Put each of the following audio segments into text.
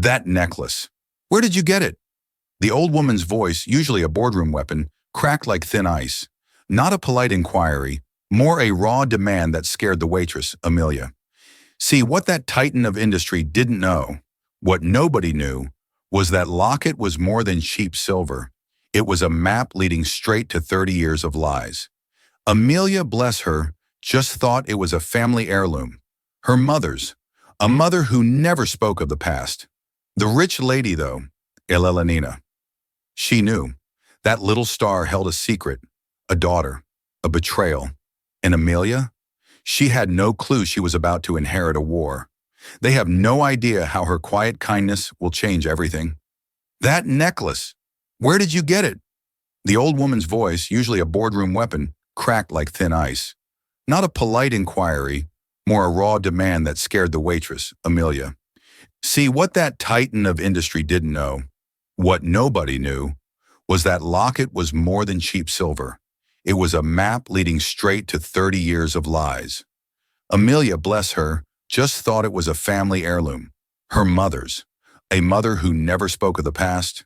That necklace. Where did you get it? The old woman's voice, usually a boardroom weapon, cracked like thin ice. Not a polite inquiry, more a raw demand that scared the waitress, Amelia. See, what that titan of industry didn't know, what nobody knew, was that locket was more than cheap silver. It was a map leading straight to 30 years of lies. Amelia, bless her, just thought it was a family heirloom. Her mother's. A mother who never spoke of the past. The rich lady, though, Elelanina. She knew. That little star held a secret, a daughter, a betrayal. And Amelia? She had no clue she was about to inherit a war. They have no idea how her quiet kindness will change everything. That necklace! Where did you get it? The old woman's voice, usually a boardroom weapon, cracked like thin ice. Not a polite inquiry, more a raw demand that scared the waitress, Amelia. See, what that titan of industry didn't know, what nobody knew, was that locket was more than cheap silver. It was a map leading straight to 30 years of lies. Amelia, bless her, just thought it was a family heirloom. Her mother's. A mother who never spoke of the past.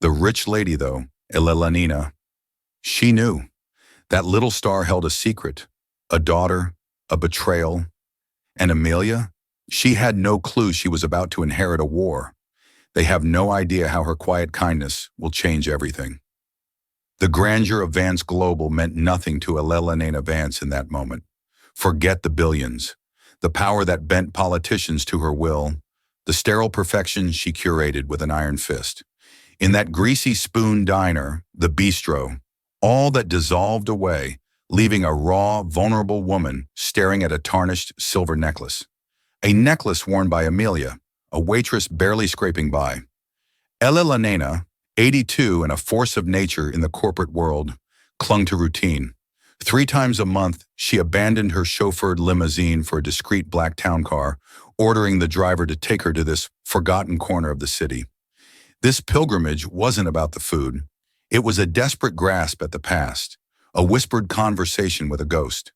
The rich lady, though, Elelanina. She knew. That little star held a secret, a daughter, a betrayal. And Amelia? She had no clue she was about to inherit a war. They have no idea how her quiet kindness will change everything. The grandeur of Vance Global meant nothing to Elelanina Vance in that moment. Forget the billions, the power that bent politicians to her will, the sterile perfection she curated with an iron fist. In that greasy spoon diner, the bistro, all that dissolved away, leaving a raw, vulnerable woman staring at a tarnished silver necklace. A necklace worn by Amelia, a waitress barely scraping by. Elelanina, 82 and a force of nature in the corporate world, clung to routine. 3 times a month, she abandoned her chauffeured limousine for a discreet black town car, ordering the driver to take her to this forgotten corner of the city. This pilgrimage wasn't about the food. It was a desperate grasp at the past, a whispered conversation with a ghost.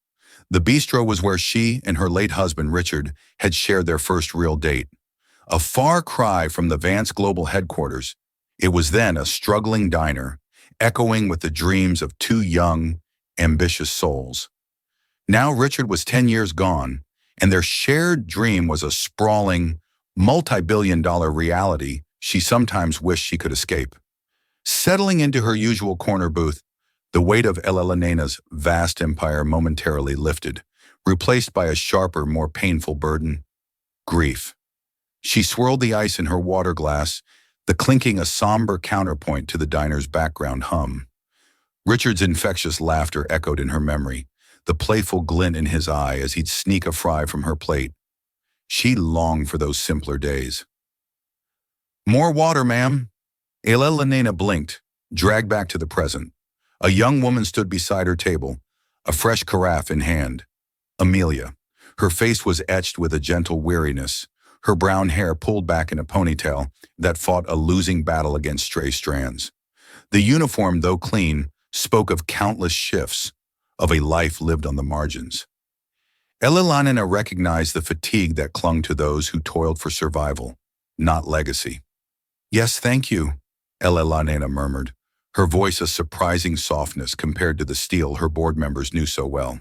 The bistro was where she and her late husband, Richard, had shared their first real date. A far cry from the Vance Global headquarters, it was then a struggling diner, echoing with the dreams of 2 young, ambitious souls. Now Richard was 10 years gone, and their shared dream was a sprawling, multi-billion-dollar reality she sometimes wished she could escape. Settling into her usual corner booth, the weight of Elelanina's vast empire momentarily lifted, replaced by a sharper, more painful burden: grief. She swirled the ice in her water glass, the clinking a somber counterpoint to the diner's background hum. Richard's infectious laughter echoed in her memory, the playful glint in his eye as he'd sneak a fry from her plate. She longed for those simpler days. "More water, ma'am." Elelanina blinked, dragged back to the present. A young woman stood beside her table, a fresh carafe in hand. Amelia. Her face was etched with a gentle weariness, her brown hair pulled back in a ponytail that fought a losing battle against stray strands. The uniform, though clean, spoke of countless shifts, of a life lived on the margins. Elelanina recognized the fatigue that clung to those who toiled for survival, not legacy. "Yes, thank you," Elelanina murmured, her voice a surprising softness compared to the steel her board members knew so well.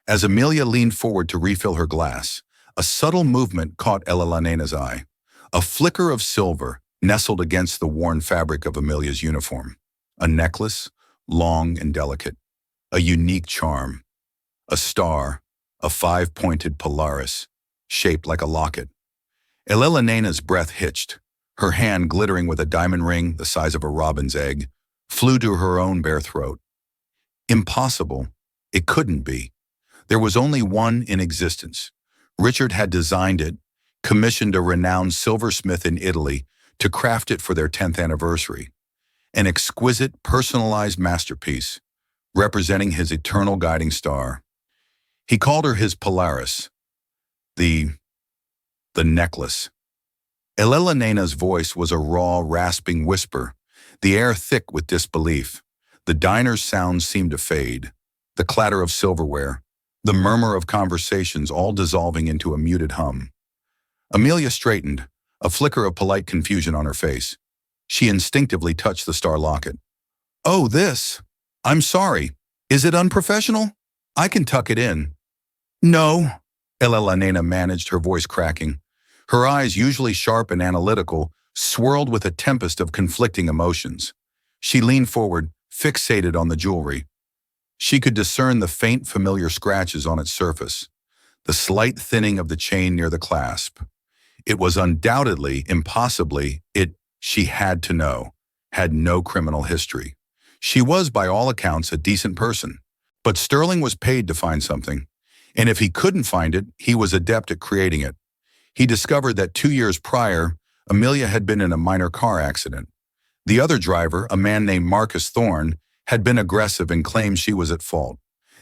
As Amelia leaned forward to refill her glass, a subtle movement caught Elelanina's eye. A flicker of silver nestled against the worn fabric of Amelia's uniform. A necklace, long and delicate. A unique charm. A star, a 5-pointed Polaris, shaped like a locket. Elelanina's breath hitched. Her hand, glittering with a diamond ring the size of a robin's egg, flew to her own bare throat. Impossible. It couldn't be. There was only one in existence. Richard had designed it, commissioned a renowned silversmith in Italy to craft it for their 10th anniversary. An exquisite, personalized masterpiece, representing his eternal guiding star. He called her his Polaris, the necklace. Elelanina's voice was a raw, rasping whisper, the air thick with disbelief. The diner's sounds seemed to fade, the clatter of silverware, the murmur of conversations all dissolving into a muted hum. Amelia straightened, a flicker of polite confusion on her face. She instinctively touched the star locket. "Oh, this. I'm sorry. Is it unprofessional? I can tuck it in." "No," Elena managed, her voice cracking. Her eyes, usually sharp and analytical, swirled with a tempest of conflicting emotions. She leaned forward, fixated on the jewelry. She could discern the faint, familiar scratches on its surface, the slight thinning of the chain near the clasp. It was undoubtedly, impossibly, she had to know, had no criminal history. She was, by all accounts, a decent person. But Sterling was paid to find something, and if he couldn't find it, he was adept at creating it. He discovered that 2 years prior, Amelia had been in a minor car accident. The other driver, a man named Marcus Thorne, had been aggressive and claimed she was at fault.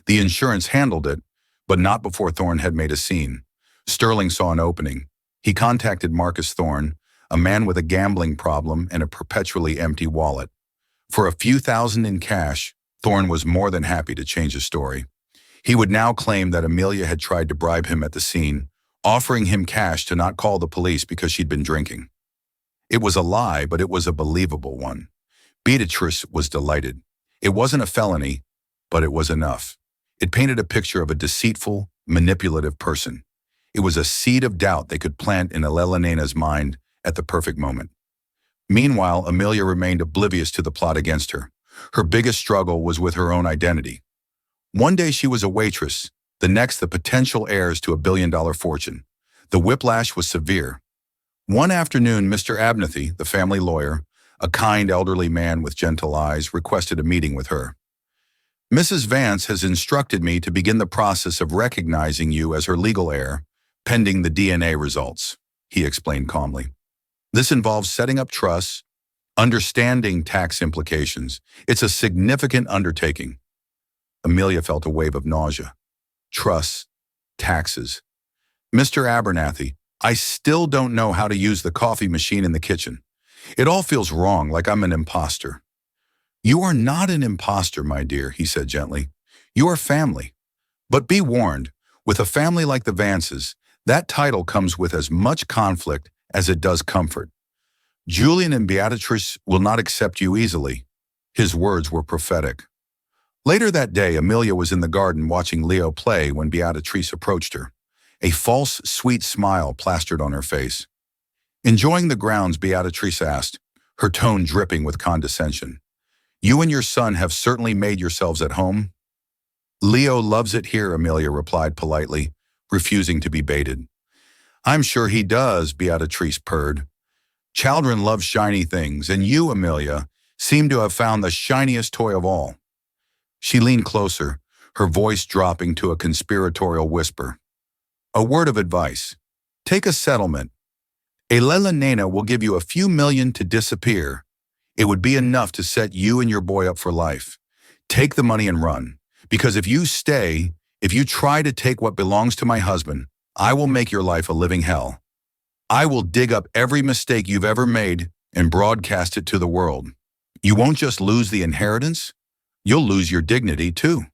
The insurance handled it, but not before Thorne had made a scene. Sterling saw an opening. He contacted Marcus Thorne, a man with a gambling problem and a perpetually empty wallet. For a few thousand in cash, Thorne was more than happy to change his story. He would now claim that Amelia had tried to bribe him at the scene, offering him cash to not call the police because she'd been drinking. It was a lie, but it was a believable one. Beatrice was delighted. It wasn't a felony, but it was enough. It painted a picture of a deceitful, manipulative person. It was a seed of doubt they could plant in Elena's mind at the perfect moment. Meanwhile, Amelia remained oblivious to the plot against her. Her biggest struggle was with her own identity. One day she was a waitress, the next the potential heirs to a billion-dollar fortune. The whiplash was severe. One afternoon, Mr. Abnethy, the family lawyer, a kind elderly man with gentle eyes, requested a meeting with her. "Mrs. Vance has instructed me to begin the process of recognizing you as her legal heir, pending the DNA results," he explained calmly. "This involves setting up trusts, understanding tax implications. It's a significant undertaking." Amelia felt a wave of nausea. Trusts, taxes. "Mr. Abernathy, I still don't know how to use the coffee machine in the kitchen. It all feels wrong, like I'm an imposter." "You are not an imposter, my dear," he said gently. "You are family. But be warned, with a family like the Vances, that title comes with as much conflict as it does comfort. Julian and Beatrice will not accept you easily." His words were prophetic. Later that day, Amelia was in the garden watching Leo play when Beatrice approached her. A false, sweet smile plastered on her face. "Enjoying the grounds?" Beatrice asked, her tone dripping with condescension. "You and your son have certainly made yourselves at home." "Leo loves it here," Amelia replied politely, refusing to be baited. "I'm sure he does," Beatrice purred. "Children love shiny things, and you, Amelia, seem to have found the shiniest toy of all." She leaned closer, her voice dropping to a conspiratorial whisper. "A word of advice. Take a settlement. Elena will give you a few million to disappear. It would be enough to set you and your boy up for life. Take the money and run. Because if you stay, if you try to take what belongs to my husband, I will make your life a living hell. I will dig up every mistake you've ever made and broadcast it to the world. You won't just lose the inheritance, you'll lose your dignity too."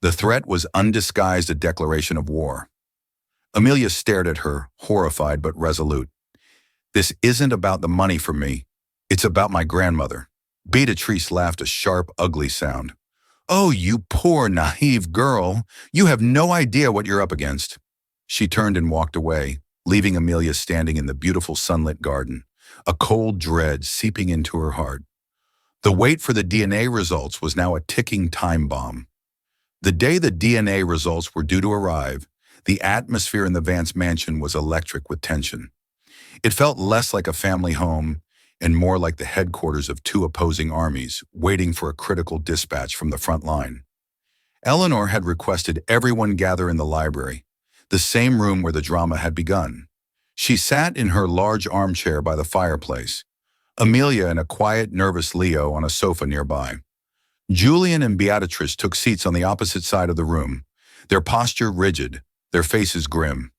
The threat was undisguised a declaration of war. Amelia stared at her, horrified but resolute. "This isn't about the money for me. It's about my grandmother." Beatrice laughed a sharp, ugly sound. "Oh, you poor, naive girl. You have no idea what you're up against." She turned and walked away, leaving Amelia standing in the beautiful sunlit garden, a cold dread seeping into her heart. The wait for the DNA results was now a ticking time bomb. The day the DNA results were due to arrive, the atmosphere in the Vance mansion was electric with tension. It felt less like a family home and more like the headquarters of two opposing armies waiting for a critical dispatch from the front line. Eleanor had requested everyone gather in the library, the same room where the drama had begun. She sat in her large armchair by the fireplace, Amelia and a quiet, nervous Leo on a sofa nearby. Julian and Beatrice took seats on the opposite side of the room, their posture rigid, their faces grim.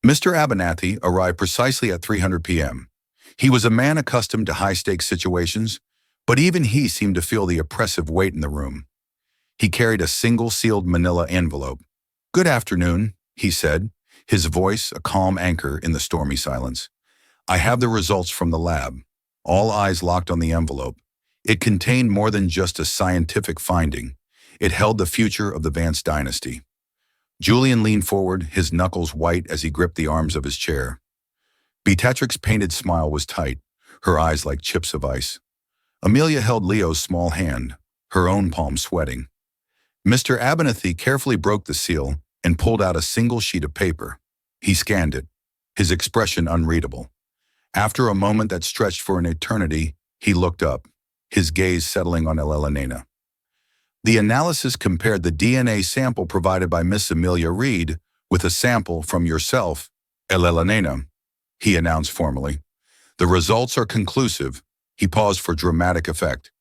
Mr. Abernathy arrived precisely at 3:00 p.m. He was a man accustomed to high-stakes situations, but even he seemed to feel the oppressive weight in the room. He carried a single sealed manila envelope. "Good afternoon," he said, his voice a calm anchor in the stormy silence. I have the results from the lab. All eyes locked on the envelope. It contained more than just a scientific finding. It held the future of the Vance dynasty. Julian leaned forward, his knuckles white as he gripped the arms of his chair. Beatrix's painted smile was tight, her eyes like chips of ice. Amelia held Leo's small hand, her own palm sweating. Mr. Abernathy carefully broke the seal and pulled out a single sheet of paper. He scanned it, his expression unreadable. After a moment that stretched for an eternity, he looked up, his gaze settling on Elena. The analysis compared the DNA sample provided by Miss Amelia Reed with a sample from yourself, Elena, he announced formally. The results are conclusive. He paused for dramatic effect.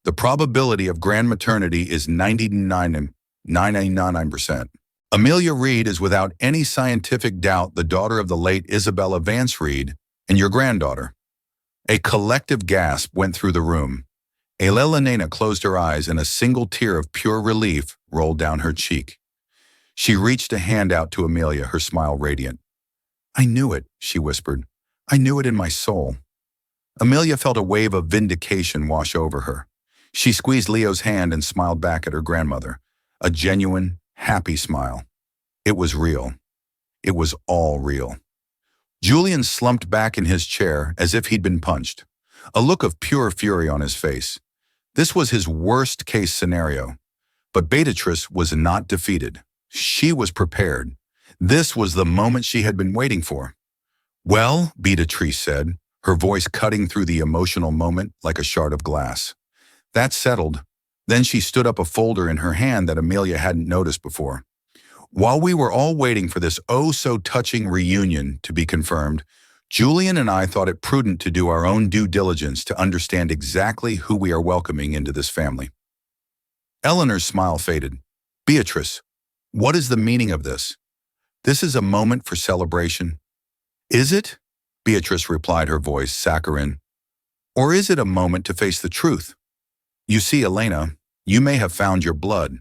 The probability of grand maternity is 99%. Amelia Reed is without any scientific doubt the daughter of the late Isabella Vance Reed and your granddaughter. A collective gasp went through the room. Elena closed her eyes and a single tear of pure relief rolled down her cheek. She reached a hand out to Amelia, her smile radiant. I knew it, she whispered. I knew it in my soul. Amelia felt a wave of vindication wash over her. She squeezed Leo's hand and smiled back at her grandmother, a genuine, happy smile. It was real. It was all real. Julian slumped back in his chair as if he'd been punched, a look of pure fury on his face. This was his worst-case scenario. But Beatrice was not defeated. She was prepared. This was the moment she had been waiting for. Well, Beatrice said, her voice cutting through the emotional moment like a shard of glass. That's settled. Then she stood up a folder in her hand that Amelia hadn't noticed before. While we were all waiting for this oh-so-touching reunion to be confirmed, Julian and I thought it prudent to do our own due diligence to understand exactly who we are welcoming into this family. Eleanor's smile faded. Beatrice, what is the meaning of this? This is a moment for celebration. Is it? Beatrice replied, her voice saccharine. Or is it a moment to face the truth? You see, Elena, you may have found your blood,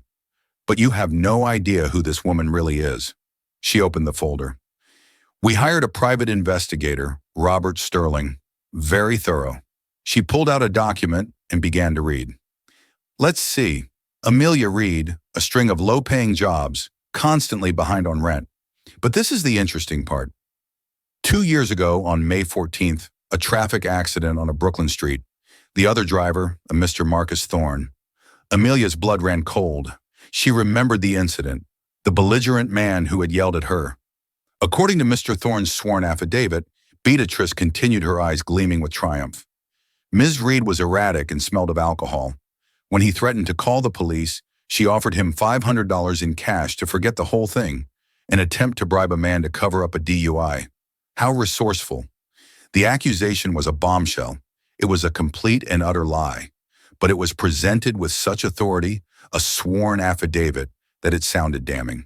but you have no idea who this woman really is. She opened the folder. We hired a private investigator, Robert Sterling. Very thorough. She pulled out a document and began to read. Let's see. Amelia Reed, a string of low-paying jobs, constantly behind on rent. But this is the interesting part. 2 years ago, on May 14th, a traffic accident on a Brooklyn street. The other driver, a Mr. Marcus Thorne. Amelia's blood ran cold. She remembered the incident, the belligerent man who had yelled at her. According to Mr. Thorne's sworn affidavit, Beatrice continued, her eyes gleaming with triumph. Ms. Reed was erratic and smelled of alcohol. When he threatened to call the police, she offered him $500 in cash to forget the whole thing, an attempt to bribe a man to cover up a DUI. How resourceful. The accusation was a bombshell. It was a complete and utter lie, but it was presented with such authority, a sworn affidavit, that it sounded damning.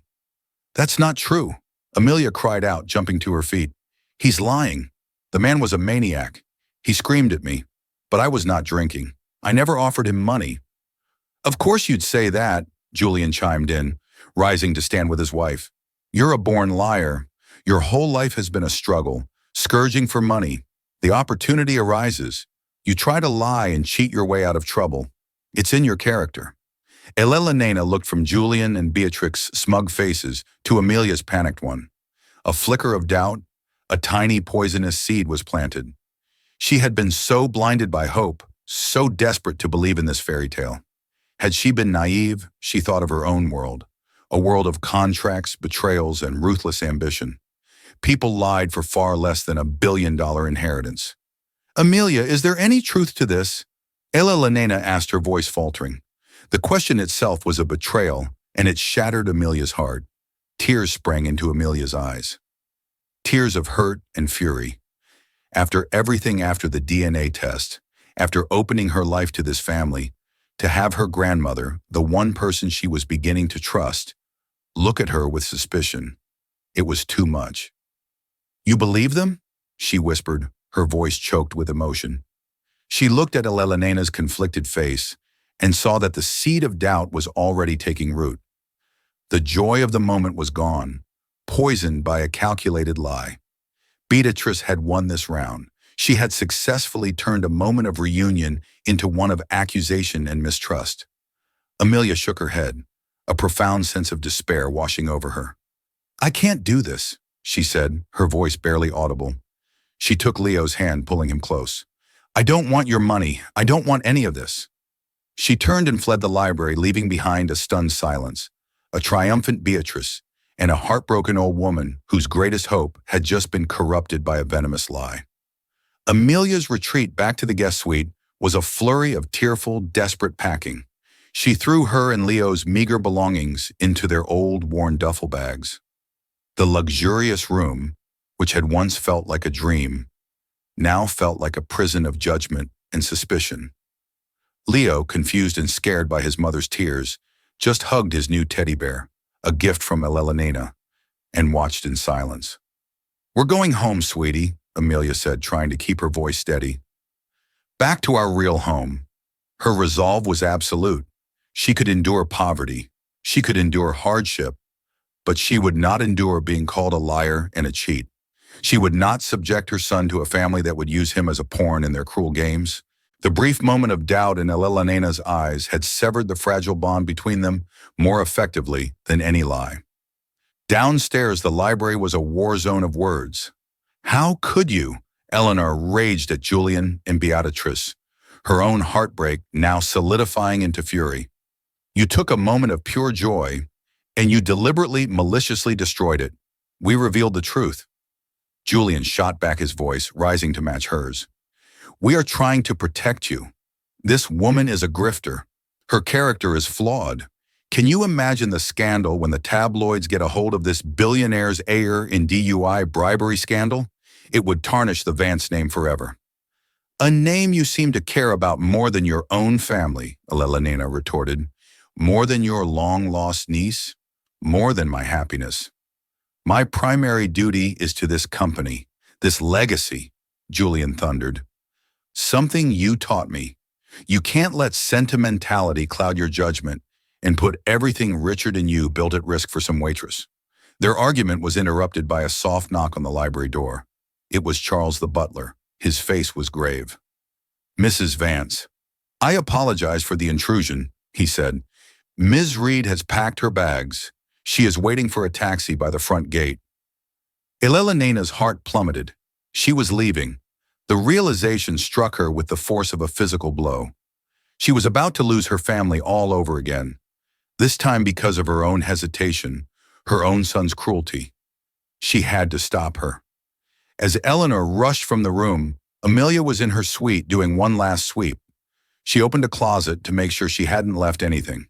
That's not true, Amelia cried out, jumping to her feet. He's lying. The man was a maniac. He screamed at me, but I was not drinking. I never offered him money. Of course you'd say that, Julian chimed in, rising to stand with his wife. You're a born liar. Your whole life has been a struggle, scourging for money. The opportunity arises. You try to lie and cheat your way out of trouble. It's in your character. Elena looked from Julian and Beatrix's smug faces to Amelia's panicked one. A flicker of doubt, a tiny poisonous seed was planted. She had been so blinded by hope, so desperate to believe in this fairy tale. Had she been naive, she thought of her own world, a world of contracts, betrayals, and ruthless ambition. People lied for far less than $1 billion inheritance. Amelia, is there any truth to this? Elena asked, her voice faltering. The question itself was a betrayal, and it shattered Amelia's heart. Tears sprang into Amelia's eyes. Tears of hurt and fury. After everything, after the DNA test, after opening her life to this family, to have her grandmother, the one person she was beginning to trust, look at her with suspicion. It was too much. You believe them? She whispered, her voice choked with emotion. She looked at Elena's conflicted face and saw that the seed of doubt was already taking root. The joy of the moment was gone, poisoned by a calculated lie. Beatrice had won this round. She had successfully turned a moment of reunion into one of accusation and mistrust. Amelia shook her head, a profound sense of despair washing over her. "I can't do this," she said, her voice barely audible. She took Leo's hand, pulling him close. "I don't want your money. I don't want any of this." She turned and fled the library, leaving behind a stunned silence, a triumphant Beatrice, and a heartbroken old woman whose greatest hope had just been corrupted by a venomous lie. Amelia's retreat back to the guest suite was a flurry of tearful, desperate packing. She threw her and Leo's meager belongings into their old, worn duffel bags. The luxurious room, which had once felt like a dream, now felt like a prison of judgment and suspicion. Leo, confused and scared by his mother's tears, just hugged his new teddy bear, a gift from Elena, and watched in silence. "We're going home, sweetie," Amelia said, trying to keep her voice steady. "Back to our real home." Her resolve was absolute. She could endure poverty. She could endure hardship. But she would not endure being called a liar and a cheat. She would not subject her son to a family that would use him as a pawn in their cruel games. The brief moment of doubt in Elena's eyes had severed the fragile bond between them more effectively than any lie. Downstairs, the library was a war zone of words. "How could you?" Eleanor raged at Julian and Beatrice, her own heartbreak now solidifying into fury. "You took a moment of pure joy, and you deliberately, maliciously destroyed it. We revealed the truth." Julian shot back, his voice rising to match hers. "We are trying to protect you. This woman is a grifter. Her character is flawed. Can you imagine the scandal when the tabloids get a hold of this billionaire's heir in DUI bribery scandal? It would tarnish the Vance name forever." "A name you seem to care about more than your own family," Elena retorted. "More than your long-lost niece? More than my happiness. My primary duty is to this company, this legacy," Julian thundered. "Something you taught me. You can't let sentimentality cloud your judgment and put everything Richard and you built at risk for some waitress." Their argument was interrupted by a soft knock on the library door. It was Charles the butler. His face was grave. "Mrs. Vance, I apologize for the intrusion," he said. "Ms. Reed has packed her bags. She is waiting for a taxi by the front gate." Elena's heart plummeted. She was leaving. The realization struck her with the force of a physical blow. She was about to lose her family all over again, this time because of her own hesitation, her own son's cruelty. She had to stop her. As Eleanor rushed from the room, Amelia was in her suite doing one last sweep. She opened a closet to make sure she hadn't left anything.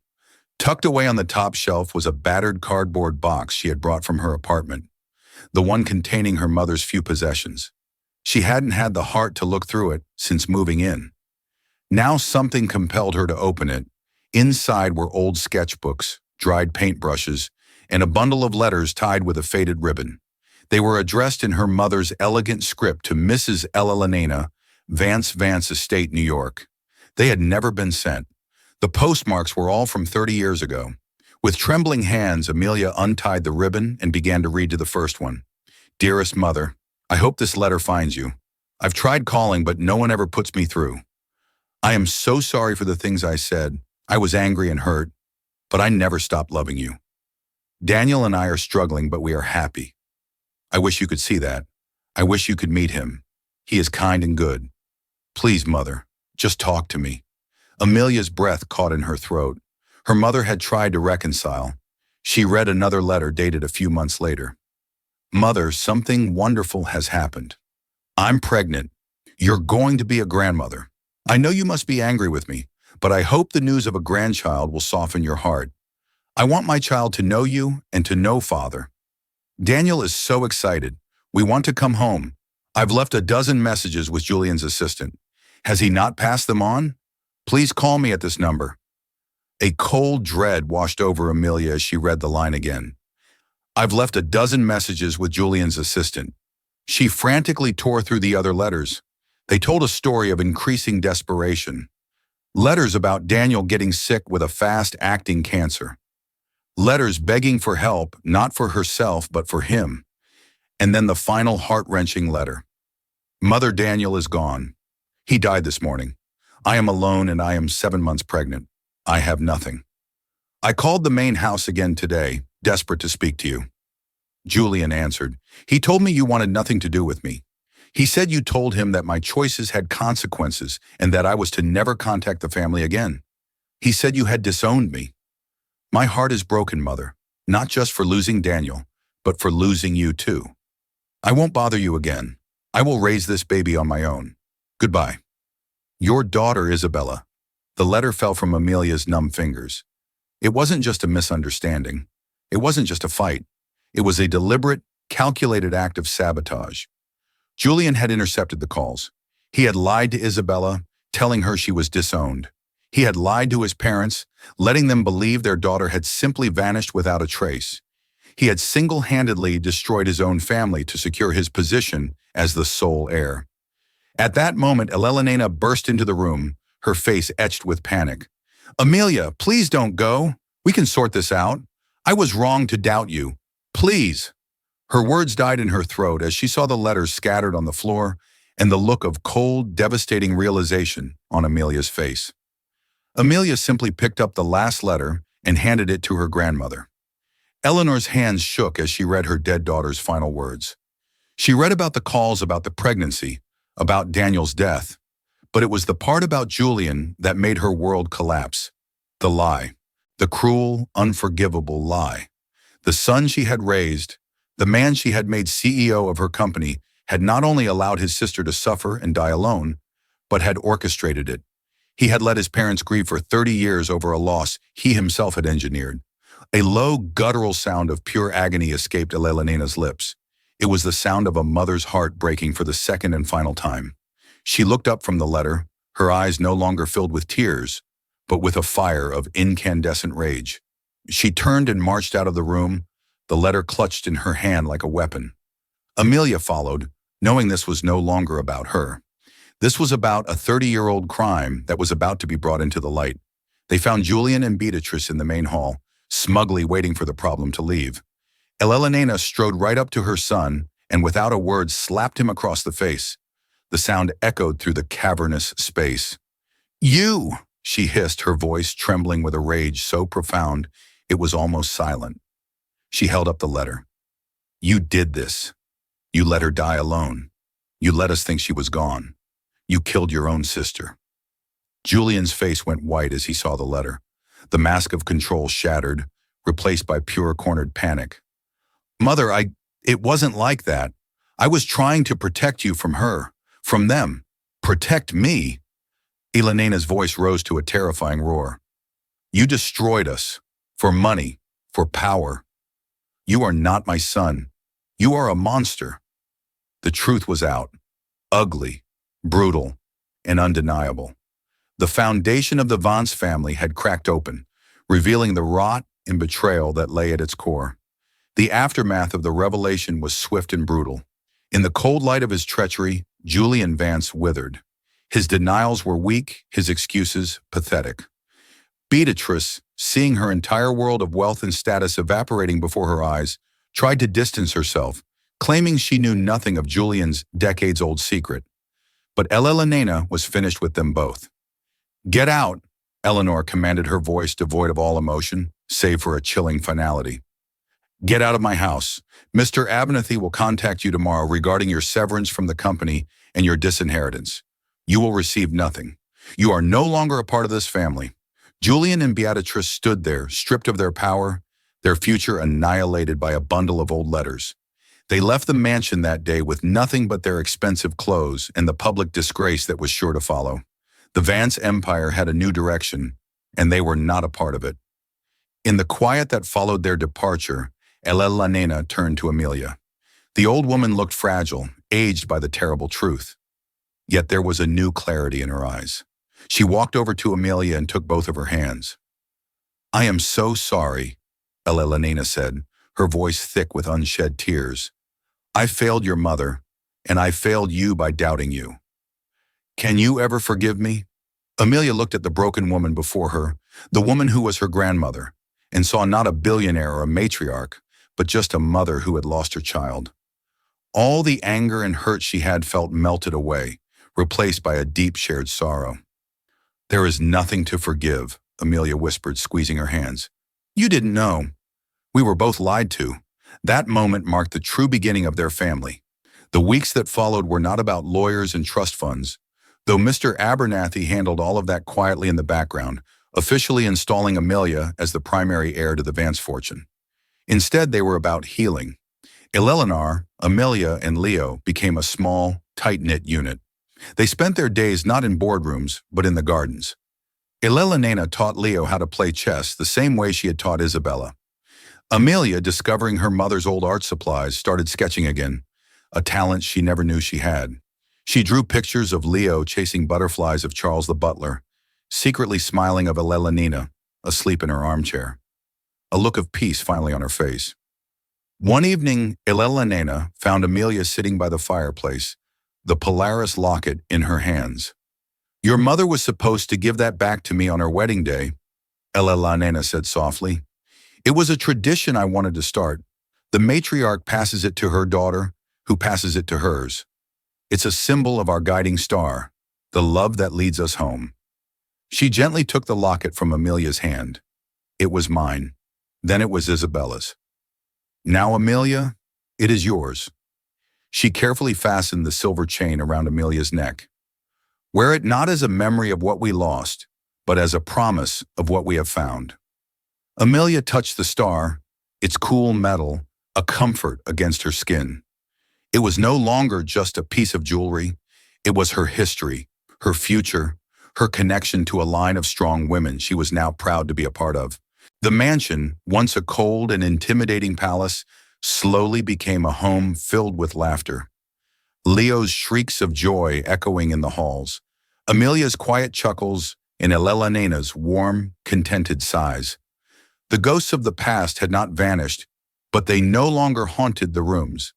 Tucked away on the top shelf was a battered cardboard box she had brought from her apartment, the one containing her mother's few possessions. She hadn't had the heart to look through it since moving in. Now something compelled her to open it. Inside were old sketchbooks, dried paintbrushes, and a bundle of letters tied with a faded ribbon. They were addressed in her mother's elegant script to Mrs. Elena, Vance Estate, New York. They had never been sent. The postmarks were all from 30 years ago. With trembling hands, Amelia untied the ribbon and began to read to the first one. "Dearest Mother, I hope this letter finds you. I've tried calling, but no one ever puts me through. I am so sorry for the things I said. I was angry and hurt, but I never stopped loving you. Daniel and I are struggling, but we are happy. I wish you could see that. I wish you could meet him. He is kind and good. Please, Mother, just talk to me." Amelia's breath caught in her throat. Her mother had tried to reconcile. She read another letter dated a few months later. "Mother, something wonderful has happened. I'm pregnant. You're going to be a grandmother. I know you must be angry with me, but I hope the news of a grandchild will soften your heart. I want my child to know you and to know Father. Daniel is so excited. We want to come home. I've left a dozen messages with Julian's assistant. Has he not passed them on? Please call me at this number." A cold dread washed over Amelia as she read the line again. "I've left a dozen messages with Julian's assistant." She frantically tore through the other letters. They told a story of increasing desperation. Letters about Daniel getting sick with a fast-acting cancer. Letters begging for help, not for herself, but for him. And then the final heart-wrenching letter. Mother Daniel is gone. He died this morning. I am alone and I am 7 months pregnant. I have nothing. I called the main house again today, desperate to speak to you. Julian answered. He told me you wanted nothing to do with me. He said you told him that my choices had consequences and that I was to never contact the family again. He said you had disowned me. My heart is broken, Mother, not just for losing Daniel, but for losing you too. I won't bother you again. I will raise this baby on my own. Goodbye. Your daughter, Isabella. The letter fell from Amelia's numb fingers. It wasn't just a misunderstanding. It wasn't just a fight. It was a deliberate, calculated act of sabotage. Julian had intercepted the calls. He had lied to Isabella, telling her she was disowned. He had lied to his parents, letting them believe their daughter had simply vanished without a trace. He had single-handedly destroyed his own family to secure his position as the sole heir. At that moment, Elena burst into the room, her face etched with panic. Amelia, please don't go. We can sort this out. I was wrong to doubt you. Please. Her words died in her throat as she saw the letters scattered on the floor and the look of cold, devastating realization on Amelia's face. Amelia simply picked up the last letter and handed it to her grandmother. Eleanor's hands shook as she read her dead daughter's final words. She read about the calls about the pregnancy, about Daniel's death, but it was the part about Julian that made her world collapse. The lie. The cruel, unforgivable lie. The son she had raised, the man she had made CEO of her company, had not only allowed his sister to suffer and die alone, but had orchestrated it. He had let his parents grieve for 30 years over a loss he himself had engineered. A low, guttural sound of pure agony escaped Elena's lips. It was the sound of a mother's heart breaking for the second and final time. She looked up from the letter, her eyes no longer filled with tears, but with a fire of incandescent rage. She turned and marched out of the room, the letter clutched in her hand like a weapon. Amelia followed, knowing this was no longer about her. This was about a 30-year-old crime that was about to be brought into the light. They found Julian and Beatrice in the main hall, smugly waiting for the problem to leave. Elena strode right up to her son and without a word slapped him across the face. The sound echoed through the cavernous space. You! She hissed, her voice trembling with a rage so profound it was almost silent. She held up the letter. You did this. You let her die alone. You let us think she was gone. You killed your own sister. Julian's face went white as he saw the letter. The mask of control shattered, replaced by pure cornered panic. Mother, it wasn't like that. I was trying to protect you from her, from them. Protect me. Elena's voice rose to a terrifying roar. You destroyed us. For money. For power. You are not my son. You are a monster. The truth was out. Ugly, brutal, and undeniable. The foundation of the Vance family had cracked open, revealing the rot and betrayal that lay at its core. The aftermath of the revelation was swift and brutal. In the cold light of his treachery, Julian Vance withered. His denials were weak, his excuses pathetic. Beatrice, seeing her entire world of wealth and status evaporating before her eyes, tried to distance herself, claiming she knew nothing of Julian's decades-old secret. But Elena was finished with them both. Get out, Eleanor commanded, her voice devoid of all emotion, save for a chilling finality. Get out of my house. Mr. Abernathy will contact you tomorrow regarding your severance from the company and your disinheritance. You will receive nothing. You are no longer a part of this family. Julian and Beatrice stood there, stripped of their power, their future annihilated by a bundle of old letters. They left the mansion that day with nothing but their expensive clothes and the public disgrace that was sure to follow. The Vance empire had a new direction, and they were not a part of it. In the quiet that followed their departure, Elena turned to Amelia. The old woman looked fragile, aged by the terrible truth. Yet there was a new clarity in her eyes. She walked over to Amelia and took both of her hands. I am so sorry, Elena said, her voice thick with unshed tears. I failed your mother, and I failed you by doubting you. Can you ever forgive me? Amelia looked at the broken woman before her, the woman who was her grandmother, and saw not a billionaire or a matriarch, but just a mother who had lost her child. All the anger and hurt she had felt melted away, replaced by a deep shared sorrow. "There is nothing to forgive," Amelia whispered, squeezing her hands. "You didn't know. We were both lied to." That moment marked the true beginning of their family. The weeks that followed were not about lawyers and trust funds, though Mr. Abernathy handled all of that quietly in the background, officially installing Amelia as the primary heir to the Vance fortune. Instead, they were about healing. Eleanor, Amelia, and Leo became a small, tight-knit unit. They spent their days not in boardrooms, but in the gardens. Eleanor taught Leo how to play chess the same way she had taught Isabella. Amelia, discovering her mother's old art supplies, started sketching again, a talent she never knew she had. She drew pictures of Leo chasing butterflies of Charles the butler, secretly smiling of Eleanor, asleep in her armchair, a look of peace finally on her face. One evening, Eleanor found Amelia sitting by the fireplace, the Polaris locket in her hands. "Your mother was supposed to give that back to me on her wedding day," Eleanor said softly. "It was a tradition I wanted to start. The matriarch passes it to her daughter, who passes it to hers. It's a symbol of our guiding star, the love that leads us home." She gently took the locket from Amelia's hand. "It was mine. Then it was Isabella's. Now, Amelia, it is yours." She carefully fastened the silver chain around Amelia's neck. "Wear it not as a memory of what we lost, but as a promise of what we have found." Amelia touched the star, its cool metal, a comfort against her skin. It was no longer just a piece of jewelry. It was her history, her future, her connection to a line of strong women she was now proud to be a part of. The mansion, once a cold and intimidating palace, slowly became a home filled with laughter. Leo's shrieks of joy echoing in the halls, Amelia's quiet chuckles, and Eleanor's warm, contented sighs. The ghosts of the past had not vanished, but they no longer haunted the rooms.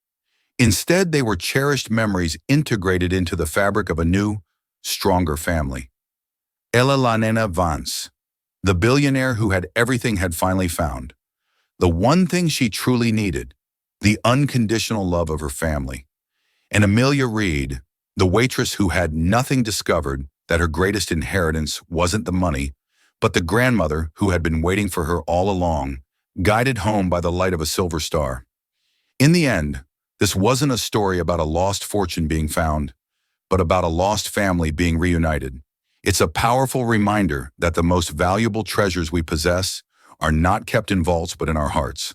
Instead, they were cherished memories integrated into the fabric of a new, stronger family. Eleanor Vance, the billionaire who had everything, had finally found the one thing she truly needed, the unconditional love of her family. And Amelia Reed, the waitress who had nothing, discovered that her greatest inheritance wasn't the money, but the grandmother who had been waiting for her all along, guided home by the light of a silver star. In the end, this wasn't a story about a lost fortune being found, but about a lost family being reunited. It's a powerful reminder that the most valuable treasures we possess are not kept in vaults but in our hearts.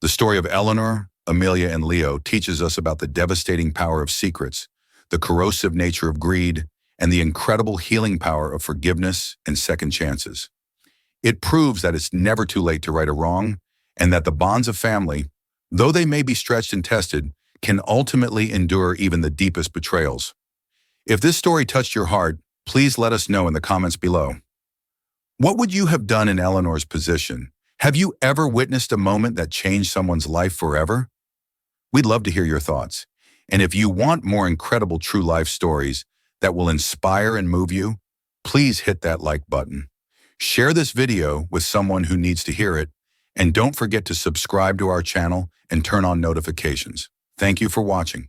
The story of Eleanor, Amelia, and Leo teaches us about the devastating power of secrets, the corrosive nature of greed, and the incredible healing power of forgiveness and second chances. It proves that it's never too late to right a wrong, and that the bonds of family, though they may be stretched and tested, can ultimately endure even the deepest betrayals. If this story touched your heart, please let us know in the comments below. What would you have done in Eleanor's position? Have you ever witnessed a moment that changed someone's life forever? We'd love to hear your thoughts. And if you want more incredible true life stories that will inspire and move you, please hit that like button. Share this video with someone who needs to hear it, and don't forget to subscribe to our channel and turn on notifications. Thank you for watching.